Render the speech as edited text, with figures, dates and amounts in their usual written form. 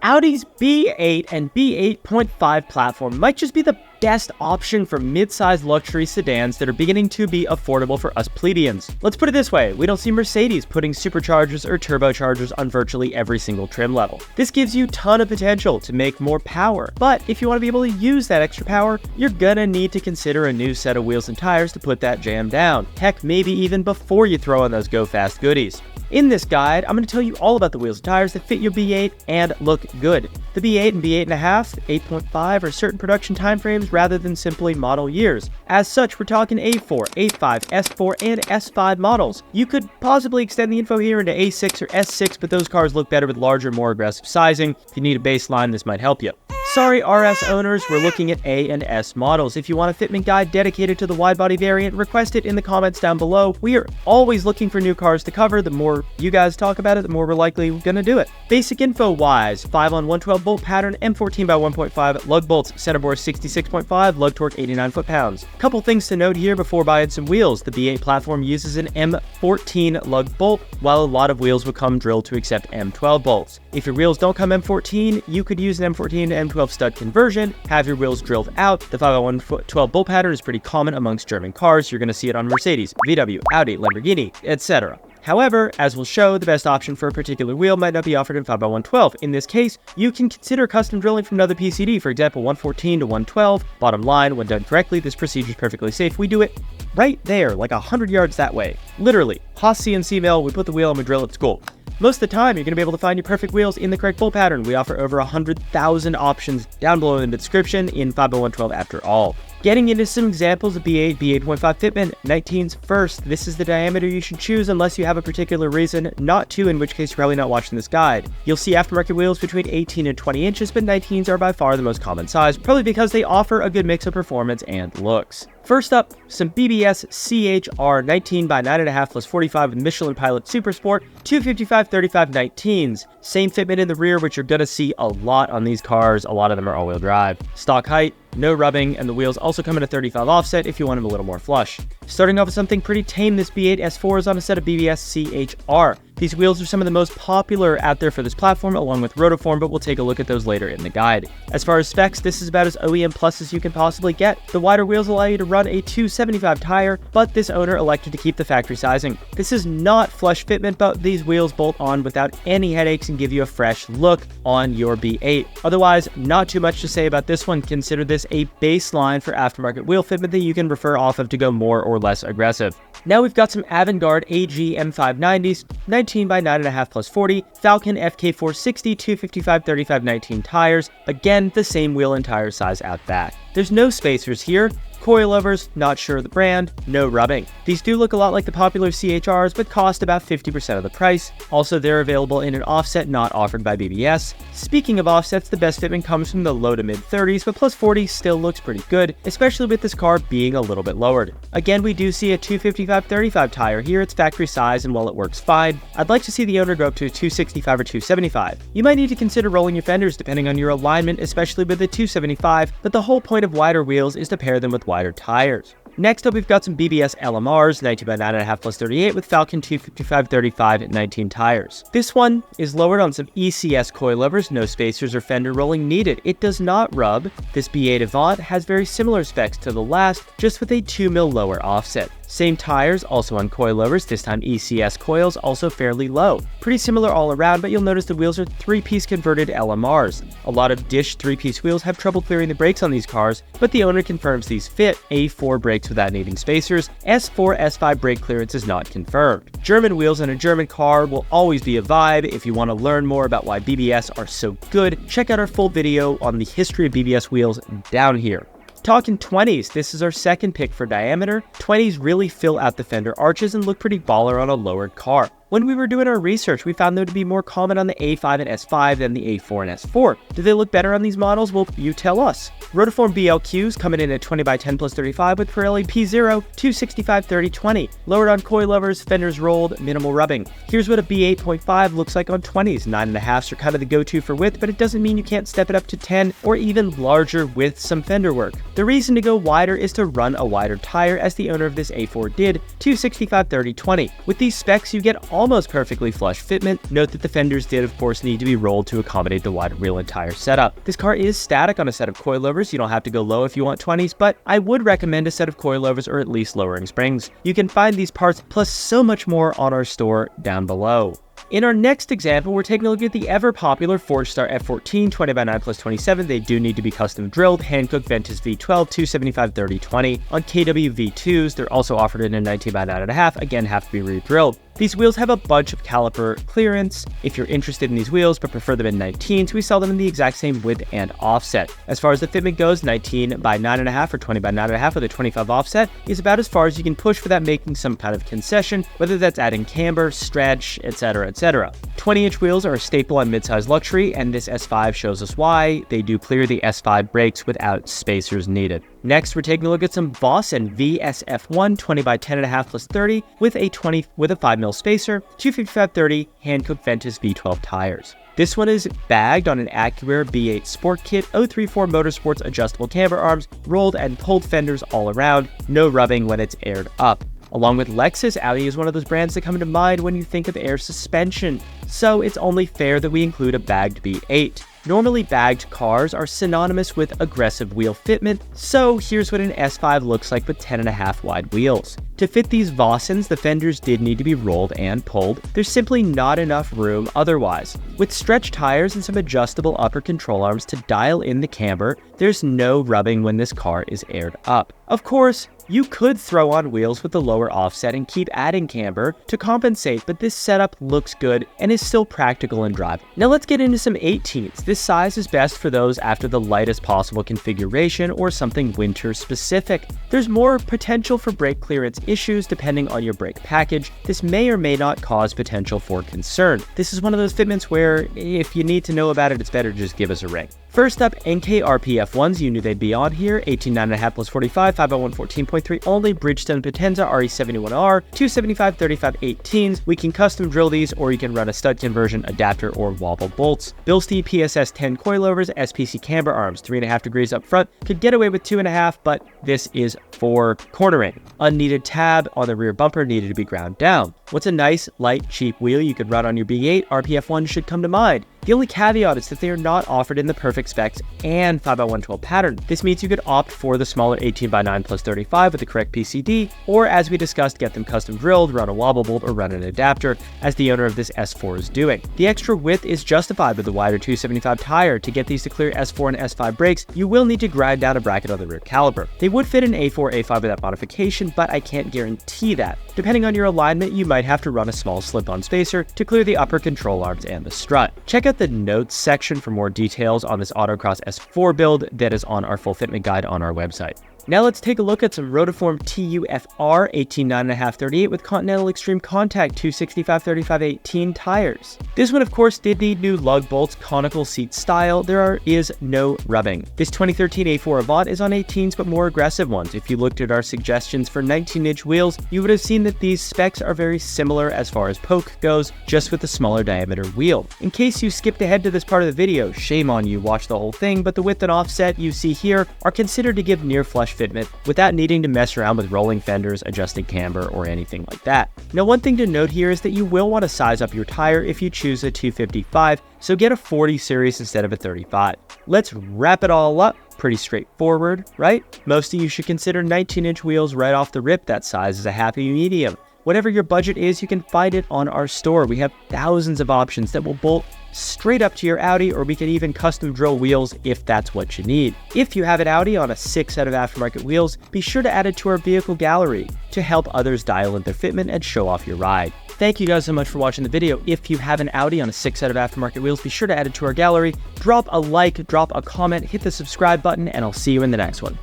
Audi's B8 and B8.5 platform might just be the best option for mid-sized luxury sedans that are beginning to be affordable for us plebeians. Let's put it this way, we don't see Mercedes putting superchargers or turbochargers on virtually every single trim level. This gives you a ton of potential to make more power, but if you want to be able to use that extra power, you're gonna need to consider a new set of wheels and tires to put that jam down. Heck, maybe even before you throw on those go-fast goodies. In this guide, I'm going to tell you all about the wheels and tires that fit your B8 and look good. The B8 and B8.5, 8.5 are certain production timeframes rather than simply model years. As such, we're talking A4, A5, S4, and S5 models. You could possibly extend the info here into A6 or S6, but those cars look better with larger, more aggressive sizing. If you need a baseline, this might help you. Sorry RS owners, we're looking at A and S models. If you want a fitment guide dedicated to the wide body variant, request it in the comments down below. We are always looking for new cars to cover. The more you guys talk about it, the more we're likely gonna do it. Basic info wise, 5-on-112 bolt pattern, M14x1.5, lug bolts, center bore 66.5, lug torque 89 foot-pounds. Couple things to note here before buying some wheels. The B8 platform uses an M14 lug bolt, while a lot of wheels will come drilled to accept M12 bolts. If your wheels don't come M14, you could use an M14 to M12 stud conversion, have your wheels drilled out. The 5-on-112 bolt pattern is pretty common amongst German cars. You're going to see it on Mercedes, VW, Audi, Lamborghini, etc. However, as we'll show, the best option for a particular wheel might not be offered in 5x112. In this case, you can consider custom drilling from another PCD, for example, 114 to 112. Bottom line, when done correctly, this procedure is perfectly safe. We do it right there, like 100 yards that way. Literally, Haas CNC mill, we put the wheel and we drill it to school. Most of the time, you're going to be able to find your perfect wheels in the correct bolt pattern. We offer over 100,000 options down below in the description in 5x112 after all. Getting into some examples of B8, B8.5 fitment, 19s first. This is the diameter you should choose unless you have a particular reason not to, in which case you're probably not watching this guide. You'll see aftermarket wheels between 18 and 20 inches, but 19s are by far the most common size, probably because they offer a good mix of performance and looks. First up, some BBS CHR 19x9.5 plus 45 with Michelin Pilot Super Sport 255/35 19s. Same fitment in the rear, which you're gonna see a lot on these cars. A lot of them are all-wheel drive. Stock height, no rubbing, and the wheels also come in a 35 offset if you want them a little more flush. Starting off with something pretty tame, this B8 S4 is on a set of BBS CHR. These wheels are some of the most popular out there for this platform, along with Rotoform, but we'll take a look at those later in the guide. As far as specs, this is about as OEM plus as you can possibly get. The wider wheels allow you to run a 275 tire, but this owner elected to keep the factory sizing. This is not flush fitment, but these wheels bolt on without any headaches and give you a fresh look on your B8. Otherwise, not too much to say about this one. Consider this a baseline for aftermarket wheel fitment that you can refer off of to go more or less aggressive. Now we've got some Avantgarde AG M590s, 19x9.5 plus 40, Falcon FK460 255/35 19 tires, again the same wheel and tire size out back. There's no spacers here. Coilovers, not sure of the brand, no rubbing. These do look a lot like the popular CHRs, but cost about 50% of the price. Also, they're available in an offset not offered by BBS. Speaking of offsets, the best fitment comes from the low to mid 30s, but plus 40 still looks pretty good, especially with this car being a little bit lowered. Again, we do see a 255/35 tire here. It's factory size, and while it works fine, I'd like to see the owner go up to a 265 or 275. You might need to consider rolling your fenders depending on your alignment, especially with the 275, but the whole point of wider wheels is to pair them with wider tires. Next up, we've got some BBS LMRs, 19x9.5 plus 38 with Falcon 255/35 19 tires. This one is lowered on some ECS coilovers, no spacers or fender rolling needed. It does not rub. This B8 Avant has very similar specs to the last, just with a 2mm lower offset. Same tires, also on coilovers, this time ECS coils, also fairly low. Pretty similar all around, but you'll notice the wheels are 3-piece converted LMRs. A lot of dish 3-piece wheels have trouble clearing the brakes on these cars, but the owner confirms these fit. A4 brakes without needing spacers. S4, S5 brake clearance is not confirmed. German wheels in a German car will always be a vibe. If you want to learn more about why BBS are so good, check out our full video on the history of BBS wheels down here. Talking 20s, this is our second pick for diameter. 20s really fill out the fender arches and look pretty baller on a lowered car. When we were doing our research, we found them to be more common on the A5 and S5 than the A4 and S4. Do they look better on these models? Well, you tell us. Rotoform BLQs coming in at 20x10 plus 35 with Pirelli P0 265/30/20. Lowered on coilovers, fenders rolled, minimal rubbing. Here's what a B8.5 looks like on 20s. 9.5s are kind of the go-to for width, but it doesn't mean you can't step it up to 10 or even larger with some fender work. The reason to go wider is to run a wider tire, as the owner of this A4 did, 265/30/20. With these specs, you get almost perfectly flush fitment. Note that the fenders did of course need to be rolled to accommodate the wide real and tire setup. This car is static on a set of coilovers. You don't have to go low if you want 20s, but I would recommend a set of coilovers or at least lowering springs. You can find these parts plus so much more on our store down below. In our next example, we're taking a look at the ever-popular Forgestar F14 20x9+27. They do need to be custom drilled, hand-cooked Ventus V12 275/30/20. On KW V2s, they're also offered in a 19x9.5, again have to be re-drilled. These wheels have a bunch of caliper clearance. If you're interested in these wheels but prefer them in 19s, we sell them in the exact same width and offset. As far as the fitment goes, 19x9.5 or 20x9.5 with a 25 offset is about as far as you can push without making some kind of concession, whether that's adding camber, stretch, etc, etc. 20-inch wheels are a staple on midsize luxury, and this S5 shows us why. They do clear the S5 brakes without spacers needed. Next, we're taking a look at some Vossen VSF1 20x10.5+30 with a 5mm spacer, 255/30 hand-cooked Ventus V12 tires. This one is bagged on an Acura B8 Sport Kit 034 Motorsports adjustable camber arms, rolled and pulled fenders all around, no rubbing when it's aired up. Along with Lexus, Audi is one of those brands that come to mind when you think of air suspension, so it's only fair that we include a bagged B8. Normally bagged cars are synonymous with aggressive wheel fitment, so here's what an S5 looks like with 10.5 wide wheels. To fit these Vossens, the fenders did need to be rolled and pulled. There's simply not enough room otherwise. With stretch tires and some adjustable upper control arms to dial in the camber, there's no rubbing when this car is aired up. Of course, you could throw on wheels with the lower offset and keep adding camber to compensate, but this setup looks good and is still practical in driving. Now let's get into some 18s. This size is best for those after the lightest possible configuration or something winter specific. There's more potential for brake clearance issues depending on your brake package. This may or may not cause potential for concern. This is one of those fitments where if you need to know about it, it's better to just give us a ring. First up, NKRP F1s, you knew they'd be on here, 18.9.5+45, 5x1 14.3 only, Bridgestone Potenza RE71R, 275/35 18s. We can custom drill these, or you can run a stud conversion, adapter, or wobble bolts. Bilstein PSS 10 coilovers, SPC camber arms, 3.5 degrees up front, could get away with 2.5, but this is for cornering. Unneeded tab on the rear bumper needed to be ground down. What's a nice, light, cheap wheel you could run on your B8? RPF1 should come to mind. The only caveat is that they are not offered in the perfect specs and 5x112 pattern. This means you could opt for the smaller 18x9+35 with the correct PCD, or as we discussed, get them custom drilled, run a wobble bolt, or run an adapter, as the owner of this S4 is doing. The extra width is justified with the wider 275 tire. To get these to clear S4 and S5 brakes, you will need to grind down a bracket on the rear caliper. They would fit an A4, A5 without modification, but I can't guarantee that. Depending on your alignment, you might have to run a small slip-on spacer to clear the upper control arms and the strut. Check out the notes section for more details on this Autocross S4 build that is on our full fitment guide on our website. Now let's take a look at some Rotiform TUFR 18.9.5/38 with Continental Extreme Contact 265/35/18 tires. This one of course did need new lug bolts, conical seat style. There is no rubbing. This 2013 A4 Avant is on 18s but more aggressive ones. If you looked at our suggestions for 19-inch wheels, you would have seen that these specs are very similar as far as poke goes, just with a smaller diameter wheel. In case you skipped ahead to this part of the video, shame on you, watch the whole thing, but the width and offset you see here are considered to give near flush fitment without needing to mess around with rolling fenders, adjusting camber, or anything like that. Now one thing to note here is that you will want to size up your tire if you choose a 255, so get a 40 series instead of a 35. Let's wrap it all up. Pretty straightforward, right? Most of you should consider 19-inch wheels right off the rip. That size is a happy medium. Whatever your budget is, you can find it on our store. We have thousands of options that will bolt straight up to your Audi, or we can even custom drill wheels if that's what you need. If you have an Audi on a 6 set of aftermarket wheels, be sure to add it to our vehicle gallery to help others dial in their fitment and show off your ride. Thank you guys so much for watching the video. If you have an Audi on a 6 set of aftermarket wheels, be sure to add it to our gallery. Drop a like, drop a comment, hit the subscribe button, and I'll see you in the next one.